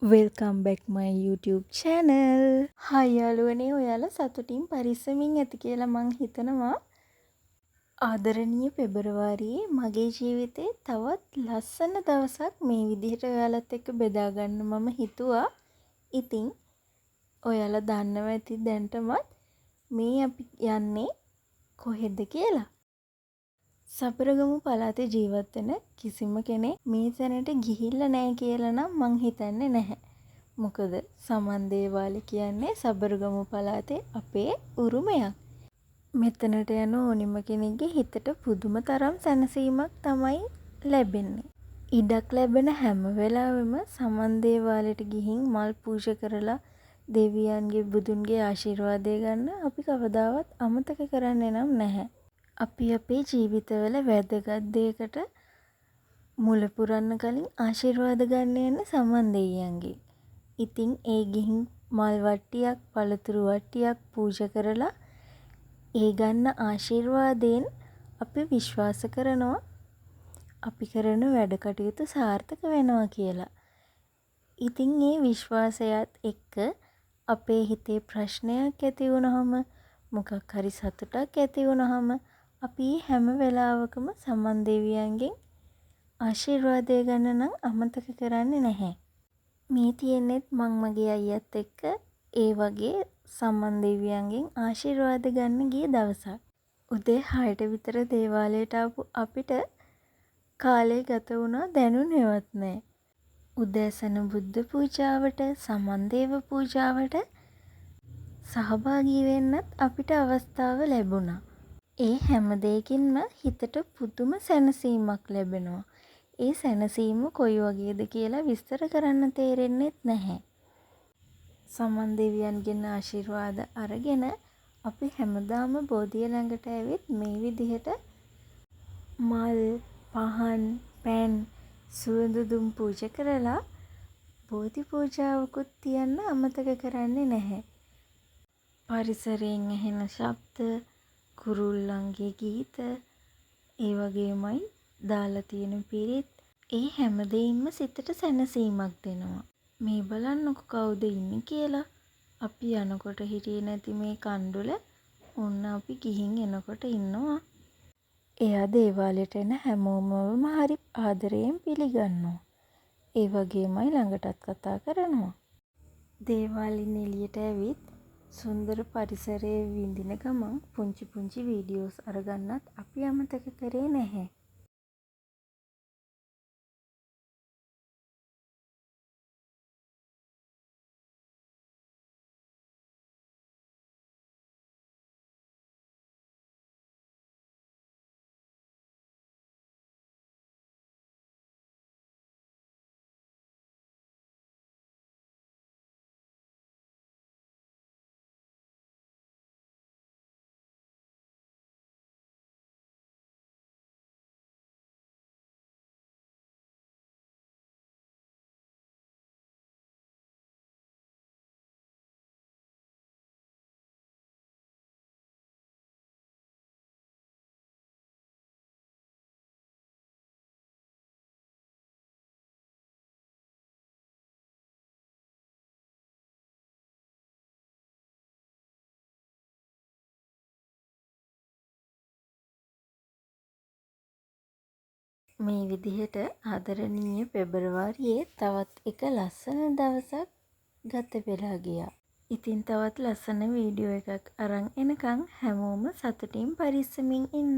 Welcome back මයි YouTube channel. හයි යාළුවනේ, ඔයාලා සතුටින් පරිස්සමින් ඇති කියලා මං හිතනවා. ආදරණීය පෙබරවාරියේ මගේ ජීවිතේ තවත් ලස්සන දවසක් මේ විදිහට ඔයාලත් එක්ක බෙදා ගන්න මම හිතුවා. ඉතින් ඔයාලා දන්නවා ඇති දැන්ටමත් මේ අපි යන්නේ කොහෙද කියලා. සබරගමු පළාතේ ජීවත් වෙන කිසිම කෙනෙක් මේ තැනට ගිහිල්ලා නැහැ කියලා නම් මං හිතන්නේ නැහැ. මොකද සමන් දේවාල කියන්නේ සබරගමු පළාතේ අපේ උරුමයක්. මෙතනට යන ඕනිම කෙනෙක්ගේ හිතට පුදුම තරම් සැනසීමක් තමයි ලැබෙන්නේ. ඉඩක් ලැබෙන හැම වෙලාවෙම සමන් දේවාලෙට ගිහින් මල් පූජා කරලා දෙවියන්ගේ බුදුන්ගේ ආශිර්වාදය ගන්න අපි කවදාවත් අමතක කරන්නේ නම් නැහැ. අපි අපේ ජීවිතවල වැදගත් දෙයකට මුල පුරන්න කලින් ආශිර්වාද ගන්න යන සමන් දෙවියන්ගේ. ඉතින් ඒ ගිහින් මල් වට්ටියක් පළතුරු වට්ටියක් පූජා කරලා ඒ ගන්න ආශිර්වාදයෙන් අපි විශ්වාස කරනවා අපි කරන වැඩ කටයුතු සාර්ථක වෙනවා කියලා. ඉතින් ඒ විශ්වාසයත් එක්ක අපේ හිතේ ප්‍රශ්නයක් ඇති වුණාම මොකක් හරි සතුටක් ඇති වුණාම අපි හැම වෙලාවකම සමන් දෙවියන්ගෙන් ආශිර්වාදය ගන්න නම් අමතක කරන්නේ නැහැ. මේ තියෙන්නේත් මං මගේ අයියත් එක්ක ඒ වගේ සමන් දෙවියන්ගෙන් ආශිර්වාද ගන්න ගිය දවසක්. උදේ 6ට විතර දේවාලයට ආපු අපිට කාලය ගත වුණා දැනුනේවත් නැහැ. උදෑසන බුද්ධ පූජාවට සමන් දේව පූජාවට සහභාගී වෙන්නත් අපිට අවස්ථාව ලැබුණා. ඒ හැම දෙයකින්ම හිතට පුදුම සැනසීමක් ලැබෙනවා. ඒ සැනසීම කොයි වගේද කියලා විස්තර කරන්න තේරෙන්නේත් නැහැ. සමන් දෙවියන්ගෙන් ආශිර්වාද අරගෙන අපි හැමදාම බෝධිය ළඟට ඇවිත් මේ විදිහට මල්, පහන්, පැන්, සුවඳ දුම් පූජා කරලා බෝධි පූජාවකුත් තියන්න අමතක කරන්නේ නැහැ. පරිසරයෙන් ඇහෙන ශබ්ද, කුරුල්ලන්ගේ ගීත, ඒ වගේමයි දාලා තියෙන පිරිත්, ඒ හැම දෙයින්ම සිතට සැනසීමක් දෙනවා. මේ බලන්නකො කවුද ඉන්නේ කියලා. අපි යනකොට හිටියේ නැති මේ කණ්ඩුල ඔන්න අපි ගිහින් එනකොට ඉන්නවා. එයා දේවාලයට එන හැමෝමම හරි ආදරයෙන් පිළිගන්නවා. ඒ වගේමයි ළඟටත් කතා කරනවා. දේවාලින් එළියට ඇවිත් සුන්දර පරිසරයේ විඳින ගමන් පුංචි පුංචි වීඩියෝස් අරගන්නත් අපි අමතක කරේ නැහැ. මේ විදිහට ආදරණීය පෙබරවාරියේ තවත් එක ලස්සන දවසක් ගත වෙලා ගියා. ඉතින් තවත් ලස්සන වීඩියෝ එකක් අරන් එනකන් හැමෝම සතුටින් පරිස්සමින් ඉන්න.